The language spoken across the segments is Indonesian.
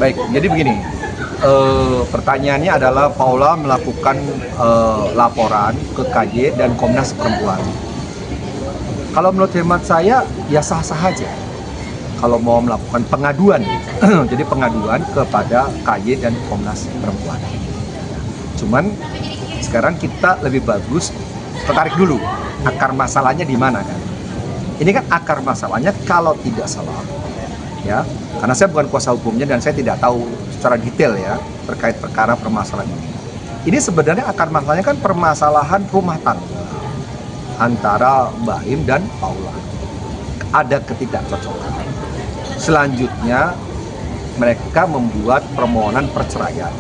Baik, jadi begini. Pertanyaannya adalah Paula melakukan laporan ke KJ dan Komnas Perempuan. Kalau menurut hemat saya, ya sah-sah aja. Kalau mau melakukan pengaduan, jadi pengaduan kepada KJ dan Komnas Perempuan. Cuman sekarang kita lebih bagus tertarik dulu akar masalahnya di mana kan. Ini kan akar masalahnya kalau tidak salah, ya, karena saya bukan kuasa hukumnya dan saya tidak tahu secara detail ya terkait perkara permasalahan ini. Ini sebenarnya akar masalahnya kan permasalahan rumah tangga antara Mbak Im dan Paula. Ada ketidakcocokan. Selanjutnya mereka membuat permohonan perceraian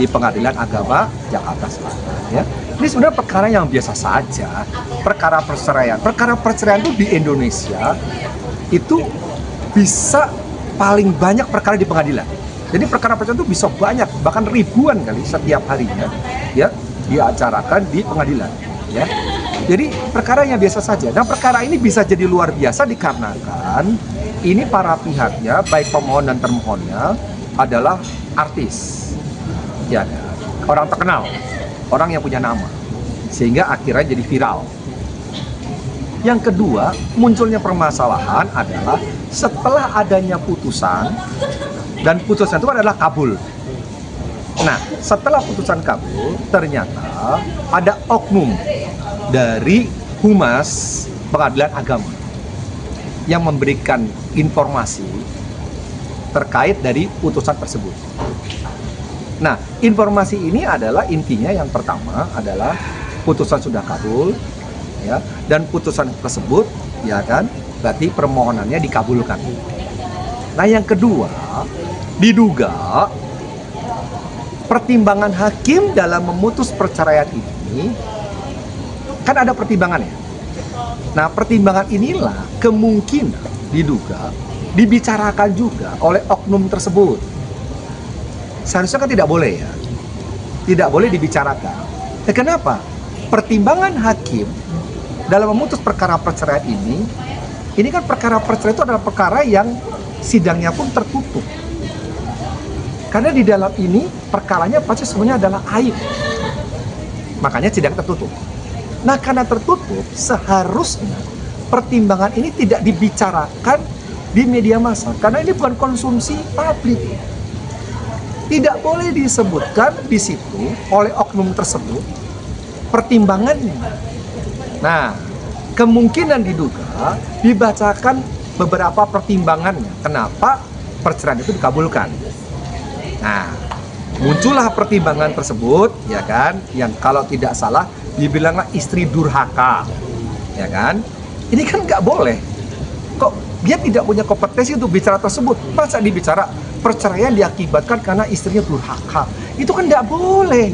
di Pengadilan Agama Jakarta Selatan. Ya, ini sebenarnya perkara yang biasa saja. Perkara perceraian itu di Indonesia itu bisa paling banyak perkara di pengadilan. Jadi perkara perceraian itu bisa banyak, bahkan ribuan kali setiap harinya, ya, diacarakan di pengadilan. Ya, jadi perkaranya biasa saja. Dan perkara ini bisa jadi luar biasa dikarenakan ini para pihaknya, baik pemohon dan termohonnya adalah artis, ya, orang terkenal, orang yang punya nama, sehingga akhirnya jadi viral. Yang kedua, munculnya permasalahan adalah setelah adanya putusan, dan putusan itu adalah kabul. Nah, setelah putusan kabul, ternyata ada oknum dari Humas Pengadilan Agama yang memberikan informasi terkait dari putusan tersebut. Nah, informasi ini adalah intinya yang pertama adalah putusan sudah kabul, ya, dan putusan tersebut, ya kan, berarti permohonannya dikabulkan. Nah, yang kedua, diduga pertimbangan hakim dalam memutus perceraian ini kan ada pertimbangannya. Nah, pertimbangan inilah kemungkinan diduga dibicarakan juga oleh oknum tersebut. Seharusnya kan tidak boleh ya, tidak boleh dibicarakan. Kenapa? Pertimbangan hakim dalam memutus perkara perceraian ini kan perkara perceraian itu adalah perkara yang sidangnya pun tertutup. Karena di dalam ini perkaranya pasti semuanya adalah aib. Makanya sidang tertutup. Nah, karena tertutup, seharusnya pertimbangan ini tidak dibicarakan di media massa. Karena ini bukan konsumsi publik. Tidak boleh disebutkan di situ oleh oknum tersebut pertimbangannya. Nah, kemungkinan diduga dibacakan beberapa pertimbangannya. Kenapa perceraian itu dikabulkan? Nah, muncullah pertimbangan tersebut, ya kan, yang kalau tidak salah dibilanglah istri durhaka, ya kan. Ini kan nggak boleh. Kok dia tidak punya kompetensi untuk bicara tersebut? Masa dibicara perceraian diakibatkan karena istrinya durhaka? Itu kan nggak boleh,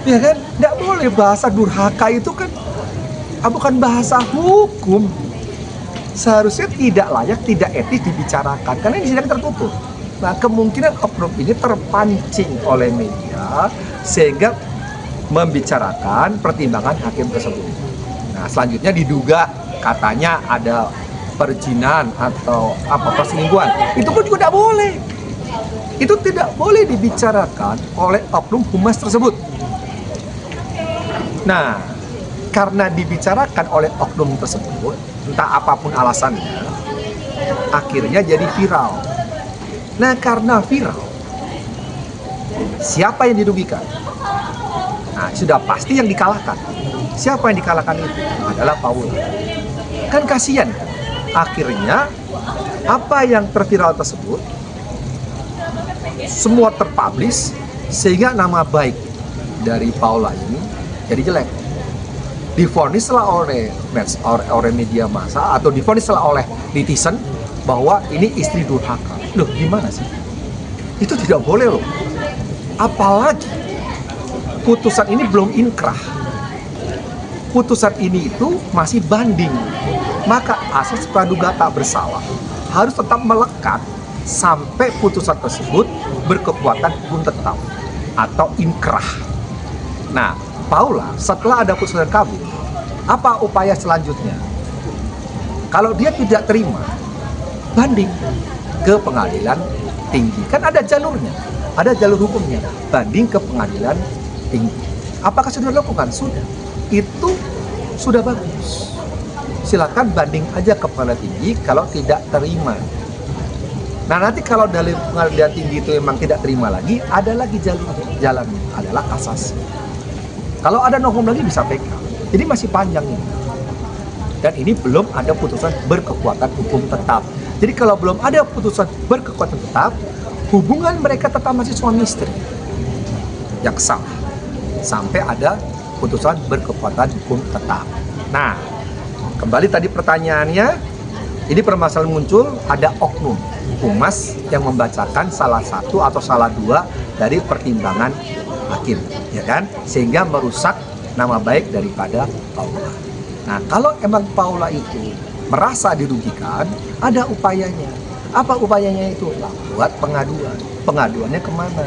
ya kan? Nggak boleh. Bahasa durhaka itu kan bukan bahasa hukum. Seharusnya tidak layak, tidak etis dibicarakan karena ini sidang tertutup. Nah, kemungkinan oknum ini terpancing oleh media sehingga membicarakan pertimbangan hakim tersebut. Nah, selanjutnya diduga katanya ada perjinan atau perselingkuhan. Itu pun juga tidak boleh. Itu tidak boleh dibicarakan oleh oknum humas tersebut. Nah, karena dibicarakan oleh oknum tersebut, entah apapun alasannya, akhirnya jadi viral. Nah, karena viral, siapa yang dirugikan? Nah, sudah pasti yang dikalahkan. Siapa yang dikalahkan itu? Adalah Paula. Kan kasihan kan? Akhirnya, apa yang terviral tersebut, semua terpublish, sehingga nama baik dari Paula ini jadi jelek. Divonislah oleh media massa atau divonislah oleh netizen bahwa ini istri durhaka. Loh, gimana sih? Itu tidak boleh loh. Apalagi putusan ini belum inkrah. Putusan ini itu masih banding. Maka asas praduga tak bersalah harus tetap melekat sampai putusan tersebut berkekuatan hukum tetap atau inkrah. Nah, Paula setelah ada putusan kabul, apa upaya selanjutnya? Kalau dia tidak terima, banding ke Pengadilan tinggi. Kan ada jalurnya, ada jalur hukumnya, banding ke pengadilan tinggi. Apakah sudah dilakukan? Sudah. Itu sudah bagus. Silakan banding aja ke pengadilan tinggi kalau tidak terima. Nah, nanti kalau dari pengadilan tinggi itu memang tidak terima lagi, ada lagi jalan adalah kasasi. Kalau ada no hukum lagi bisa PK. Jadi masih panjang ini. Dan ini belum ada putusan berkekuatan hukum tetap. Jadi kalau belum ada putusan berkekuatan tetap, hubungan mereka tetap masih suami istri yang sah sampai ada putusan berkekuatan hukum tetap. Nah, kembali tadi pertanyaannya, ini permasalahan muncul ada oknum humas yang membacakan salah satu atau salah dua dari pertimbangan hakim, ya kan? Sehingga merusak nama baik daripada Paula. Nah, kalau emang Paula itu merasa dirugikan, ada upayanya. Apa upayanya itu? Nah, buat pengaduan. Pengaduannya kemana?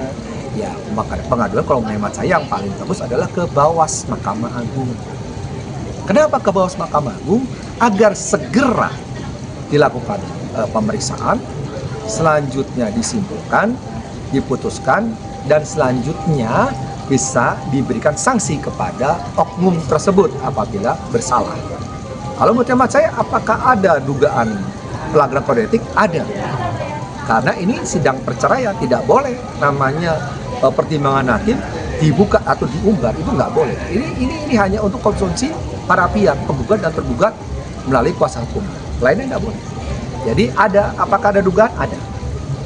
Ya, maka pengaduan kalau menurut saya yang paling bagus adalah ke Bawas Mahkamah Agung. Kenapa ke Bawas Mahkamah Agung? Agar segera dilakukan pemeriksaan, selanjutnya disimpulkan, diputuskan, dan selanjutnya bisa diberikan sanksi kepada oknum tersebut apabila bersalah. Kalau menurut hemat saya, apakah ada dugaan pelanggaran kode etik? Ada. Karena ini sidang perceraian, tidak boleh namanya pertimbangan hakim dibuka atau diumbar, itu nggak boleh. Ini hanya untuk konsumsi para pihak, penggugat dan tergugat melalui kuasa hukum. Lainnya nggak boleh. Jadi apakah ada dugaan? Ada.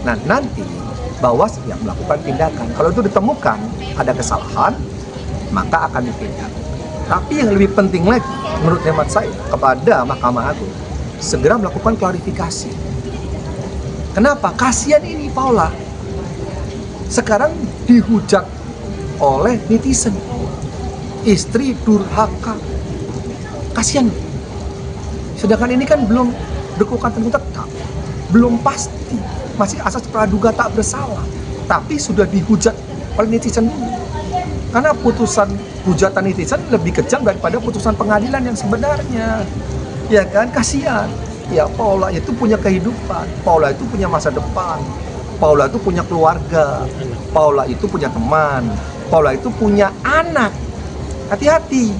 Nah, nanti Bawas yang melakukan tindakan. Kalau itu ditemukan ada kesalahan, maka akan ditindak. Tapi yang lebih penting lagi, menurut hemat saya, kepada Mahkamah Agung, segera melakukan klarifikasi. Kenapa? Kasihan ini Paula. Sekarang dihujat oleh netizen. Istri durhaka. Kasihan. Sedangkan ini kan belum berkekuatan tetap, belum pasti, masih asas praduga tak bersalah, tapi sudah dihujat oleh netizen dulu. Karena putusan hujatan netizen lebih kejam daripada putusan pengadilan yang sebenarnya, ya kan? Kasihan. Ya, Paula itu punya kehidupan, Paula itu punya masa depan, Paula itu punya keluarga, Paula itu punya teman, Paula itu punya anak. Hati-hati.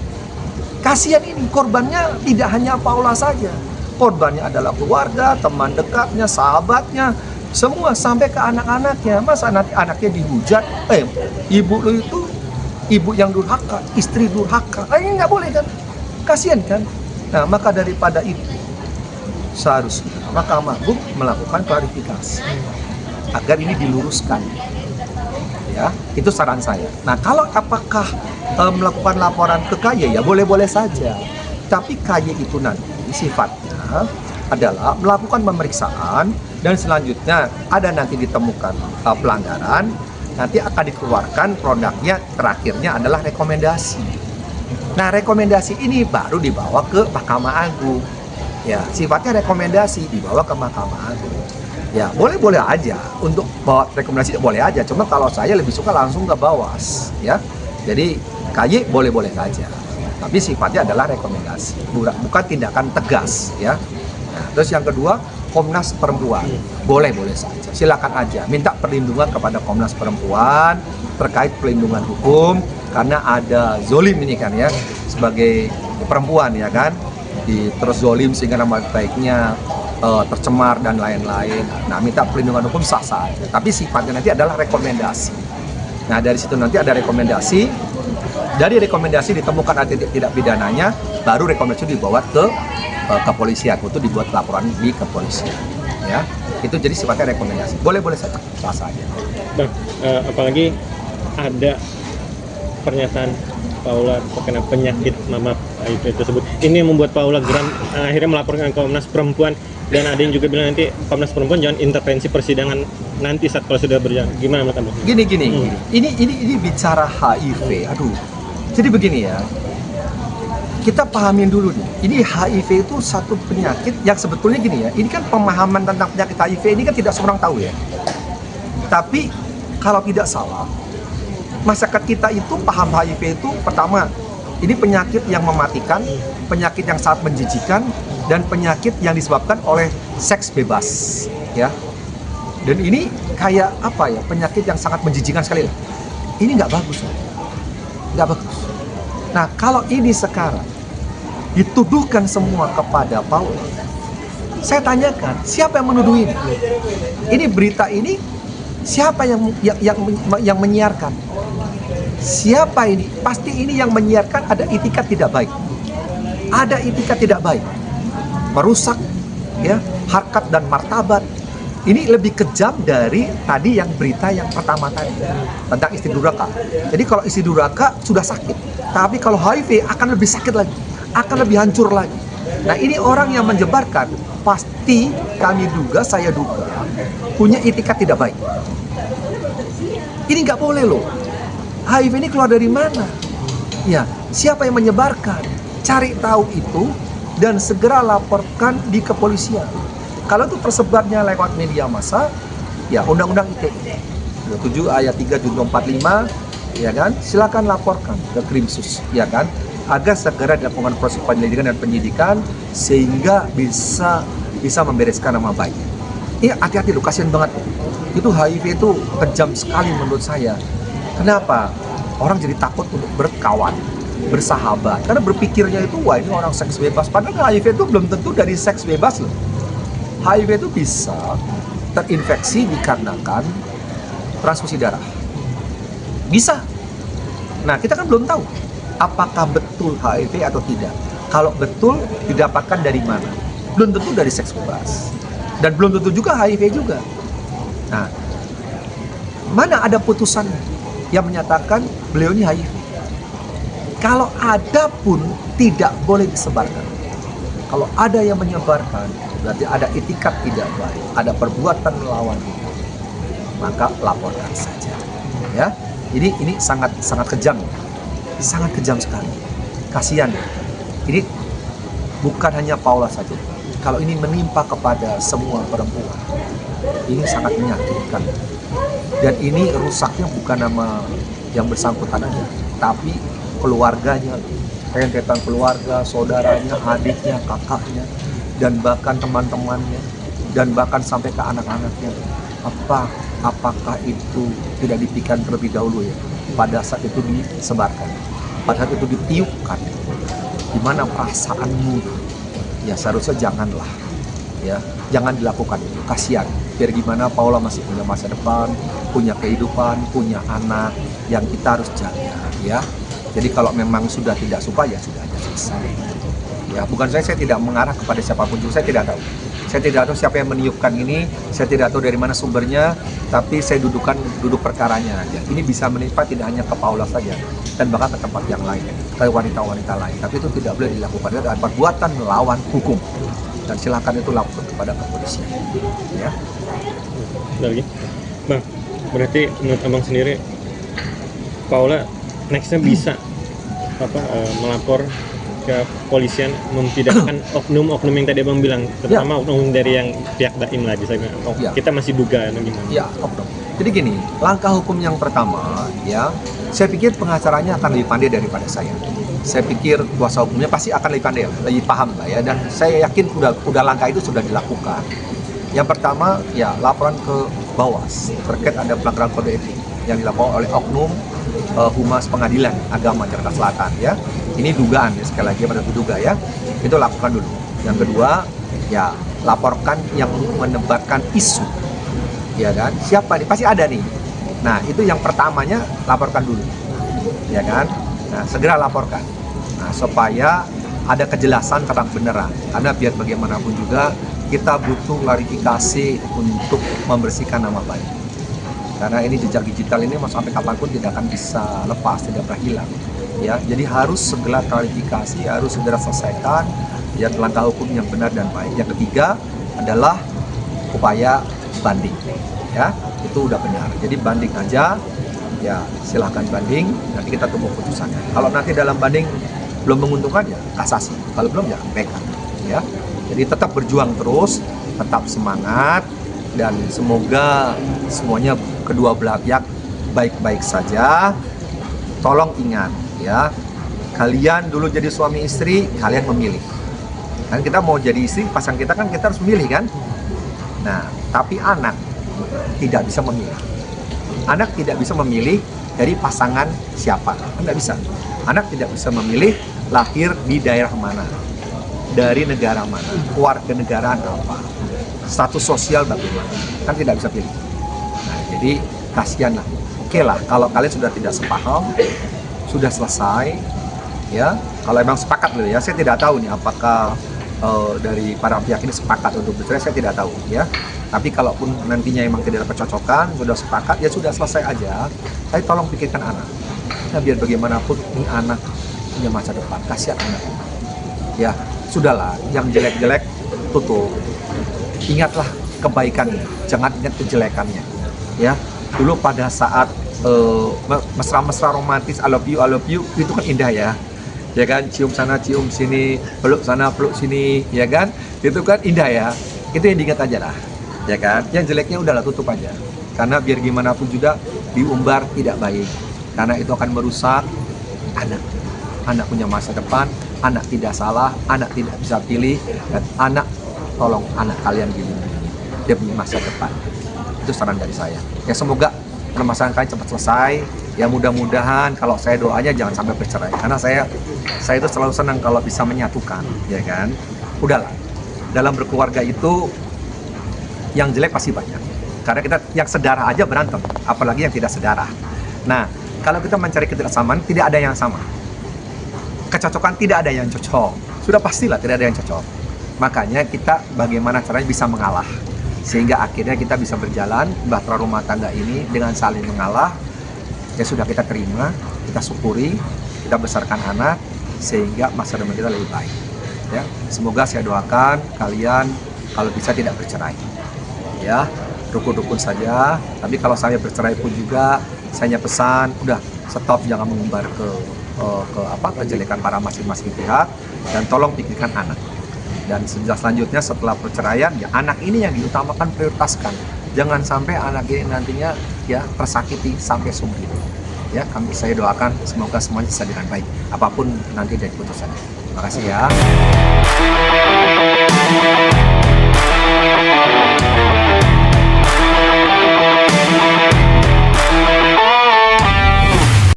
Kasihan ini, korbannya tidak hanya Paula saja. Korbannya adalah keluarga, teman dekatnya, sahabatnya, semua sampai ke anak-anaknya. Masa nanti anaknya dihujat, ibu lu itu ibu yang durhaka, istri durhaka. Ini nggak boleh kan? Kasihan kan? Nah, maka daripada itu seharusnya Mahkamah Agung melakukan klarifikasi agar ini diluruskan. Ya, itu saran saya. Nah, kalau apakah melakukan laporan ke KY, ya boleh-boleh saja. Tapi KY itu nanti sifatnya adalah melakukan pemeriksaan dan selanjutnya ada nanti ditemukan pelanggaran, nanti akan dikeluarkan produknya, terakhirnya adalah rekomendasi. Nah, rekomendasi ini baru dibawa ke Mahkamah Agung. Ya, sifatnya rekomendasi dibawa ke Mahkamah Agung. Ya, boleh-boleh aja untuk bawa rekomendasi, boleh aja. Cuma kalau saya lebih suka langsung ke Bawas, ya. Jadi KY boleh-boleh saja. Tapi sifatnya adalah rekomendasi, bukan tindakan tegas, ya. Nah, terus yang kedua, Komnas Perempuan, boleh-boleh saja, silakan aja minta perlindungan kepada Komnas Perempuan terkait pelindungan hukum karena ada zolim ini kan ya, sebagai perempuan ya kan, terus zolim sehingga nama baiknya tercemar dan lain-lain. Nah, minta perlindungan hukum sah-sah aja, tapi sifatnya nanti adalah rekomendasi. Nah, dari situ nanti ada rekomendasi. Dari rekomendasi ditemukan ada tidak pidananya, baru rekomendasi dibawa ke kepolisian untuk dibuat laporan di kepolisian. Ya, itu jadi sifatnya rekomendasi. Boleh-boleh saja, sah saja. Bang, apalagi ada pernyataan Paula terkena penyakit mama HIV tersebut. Ini yang membuat Paula geram, akhirnya melaporkan ke Komnas Perempuan. Dan ada yang juga bilang nanti Komnas Perempuan jangan intervensi persidangan nanti saat kalau sudah berjalan. Gimana menurut Anda? Gini. Ini bicara HIV. Aduh. Jadi begini ya. Kita pahamin dulu nih. Ini HIV itu satu penyakit yang sebetulnya gini ya. Ini kan pemahaman tentang penyakit HIV ini kan tidak semua orang tahu ya. Tapi kalau tidak salah, masyarakat kita itu paham HIV itu pertama, ini penyakit yang mematikan, penyakit yang sangat menjijikan, dan penyakit yang disebabkan oleh seks bebas, ya. Dan ini kayak apa ya, penyakit yang sangat menjijikan sekali. Ini nggak bagus, nggak bagus. Nah, kalau ini sekarang dituduhkan semua kepada Paula, saya tanyakan, siapa yang menuduh ini? Ini berita ini siapa yang menyiarkan? Siapa ini? Pasti ini yang menyiarkan ada itikat tidak baik. Ada itikat tidak baik. Merusak ya harkat dan martabat. Ini lebih kejam dari tadi yang berita yang pertama tadi tentang istri durhaka. Jadi kalau istri durhaka sudah sakit, tapi kalau HIV akan lebih sakit lagi, akan lebih hancur lagi. Nah, ini orang yang menyebarkan pasti saya duga punya itikat tidak baik. Ini nggak boleh loh. HIV ini keluar dari mana? Ya, siapa yang menyebarkan? Cari tahu itu dan segera laporkan di kepolisian. Kalau itu tersebarnya lewat media massa, ya Undang-Undang ITE 27 ayat 3 junto 45, ya kan? Silakan laporkan ke Krimsus, ya kan? Agar segera dilakukan proses penyelidikan dan penyidikan sehingga bisa membereskan nama baik. Iya, hati-hati loh, kasihan banget. Itu HIV itu kejam sekali menurut saya. Kenapa? Orang jadi takut untuk berkawan, bersahabat. Karena berpikirnya itu, wah ini orang seks bebas. Padahal HIV itu belum tentu dari seks bebas loh. HIV itu bisa terinfeksi dikarenakan transfusi darah. Bisa. Nah, kita kan belum tahu apakah betul HIV atau tidak. Kalau betul, didapatkan dari mana? Belum tentu dari seks bebas. Dan belum tentu juga HIV juga. Nah, mana ada putusan yang menyatakan beliau ini HIV? Kalau ada pun tidak boleh disebarkan. Kalau ada yang menyebarkan, berarti ada itikat tidak baik, ada perbuatan melawan itu, maka laporkan saja. Ya, ini sangat kejam, sangat kejam sekali. Kasihan. Ini bukan hanya Paula saja. Kalau ini menimpa kepada semua perempuan, ini sangat menyakitkan. Dan ini rusaknya bukan nama yang bersangkutan aja, tapi keluarganya, rentetan keluarga, saudaranya, adiknya, kakaknya, dan bahkan teman-temannya, dan bahkan sampai ke anak-anaknya. Apakah itu tidak dipikirkan terlebih dahulu ya? Pada saat itu disebarkan, pada saat itu ditiupkan, gimana perasaanmu? Ya seharusnya janganlah, ya jangan dilakukan itu. Kasihan. Biar gimana Paula masih punya masa depan, punya kehidupan, punya anak yang kita harus jaga, ya. Jadi kalau memang sudah tidak suka ya sudah aja selesai. Ya, bukan saya tidak mengarah kepada siapapun juga, saya tidak tahu. Saya tidak tahu siapa yang meniupkan ini, saya tidak tahu dari mana sumbernya, tapi saya duduk perkaranya aja. Ini bisa menimpa tidak hanya ke Paula saja, dan bahkan ke tempat yang lain, ke wanita-wanita lain. Tapi itu tidak boleh dilakukan, itu adalah perbuatan melawan hukum. Dan silakan itu lakukan kepada kepolisian. Ya. Lagi, Bang, berarti menurut Abang sendiri, Paula nextnya bisa melapor ke polisian mempidanakan oknum-oknum yang tadi Abang bilang, terutama oknum dari yang pihak Baim lagi, saya bilang, kita masih duga gimana? Ya, oknum. Jadi gini, langkah hukum yang pertama, ya, saya pikir pengacaranya akan lebih pandai daripada saya. Saya pikir kuasa hukumnya pasti akan lebih pandai, lebih paham lah ya, dan saya yakin udah langkah itu sudah dilakukan. Yang pertama, ya laporan ke Bawas terkait ada pelanggaran kode etik yang dilakukan oleh oknum Humas Pengadilan Agama Jakarta Selatan, ya. Ini dugaan, ya, sekali lagi pada diduga, ya. Itu lakukan dulu. Yang kedua, ya laporkan yang menebarkan isu, ya kan? Siapa nih? Pasti ada nih. Nah, itu yang pertamanya laporkan dulu, ya kan? Nah, segera laporkan. Nah, supaya ada kejelasan terang benerang. Karena biar bagaimanapun juga kita butuh klarifikasi untuk membersihkan nama baik. Karena ini jejak digital ini mau sampai kapanpun tidak akan bisa lepas, tidak pernah hilang. Ya, jadi harus segera klarifikasi, harus segera selesaikan ya langkah hukum yang benar dan baik. Yang ketiga adalah upaya banding. Ya, itu udah benar. Jadi banding aja, ya silahkan banding. Nanti kita tunggu putusannya. Kalau nanti dalam banding belum menguntungkan ya kasasi. Kalau belum ya mereka. Ya, jadi tetap berjuang terus, tetap semangat. Dan semoga semuanya kedua belah pihak baik-baik saja. Tolong ingat ya, kalian dulu jadi suami istri, kalian memilih. Kan kita mau jadi istri, pasangan kita kan kita harus memilih kan. Nah, tapi anak tidak bisa memilih. Anak tidak bisa memilih dari pasangan siapa, nggak bisa. Anak tidak bisa memilih lahir di daerah mana, dari negara mana, kewarganegaraan apa, status sosial bagaimana, kan tidak bisa pilih. Nah, jadi kasihan lah. Oke lah, kalau kalian sudah tidak sepaham, sudah selesai, ya. Kalau emang sepakat loh ya, saya tidak tahu nih apakah dari para pihak ini sepakat untuk bercerai, saya tidak tahu ya. Tapi kalaupun nantinya emang tidak ada kecocokan, sudah sepakat, ya sudah selesai aja. Tapi tolong pikirkan anak. Nah, biar bagaimanapun ini anak punya masa depan, kasihan anak. Ya, sudahlah, yang jelek-jelek tutup. Ingatlah kebaikannya, jangan ingat kejelekannya. Ya, dulu pada saat mesra-mesra romantis, I love you, itu kan indah ya. Ya kan, cium sana, cium sini, peluk sana, peluk sini, ya kan? Itu kan indah ya. Itu yang diingat aja lah, ya kan? Yang jeleknya udahlah tutup aja. Karena biar gimana pun juga diumbar tidak baik. Karena itu akan merusak anak. Anak punya masa depan, anak tidak salah, anak tidak bisa pilih, dan anak, tolong anak kalian dilindungi demi masa depan. Itu saran dari saya. Ya semoga permasalahan kalian cepat selesai. Ya mudah-mudahan, kalau saya doanya jangan sampai bercerai. Karena saya itu selalu senang kalau bisa menyatukan, ya kan. Udahlah, dalam berkeluarga itu yang jelek pasti banyak. Karena kita yang sedarah aja berantem, apalagi yang tidak sedarah. Nah, kalau kita mencari ketidaksamaan, tidak ada yang sama. Kecocokan tidak ada yang cocok. Sudah pastilah tidak ada yang cocok. Makanya kita bagaimana caranya bisa mengalah. Sehingga akhirnya kita bisa berjalan bahtera rumah tangga ini dengan saling mengalah. Ya sudah, kita terima, kita syukuri, kita besarkan anak sehingga masa depan kita lebih baik. Ya, semoga saya doakan kalian kalau bisa tidak bercerai. Ya, rukun-rukun saja. Tapi kalau saya bercerai pun juga, saya pesan, udah stop, jangan mengumbar ke kejelekan para masing-masing pihak, dan tolong pikirkan anak. Dan selanjutnya setelah perceraian, ya anak ini yang diutamakan, prioritaskan. Jangan sampai anak ini nantinya ya tersakiti sampai seumur hidup. Ya, saya doakan semoga semuanya bisa dengan baik, apapun nanti dari putusannya. Terima kasih ya.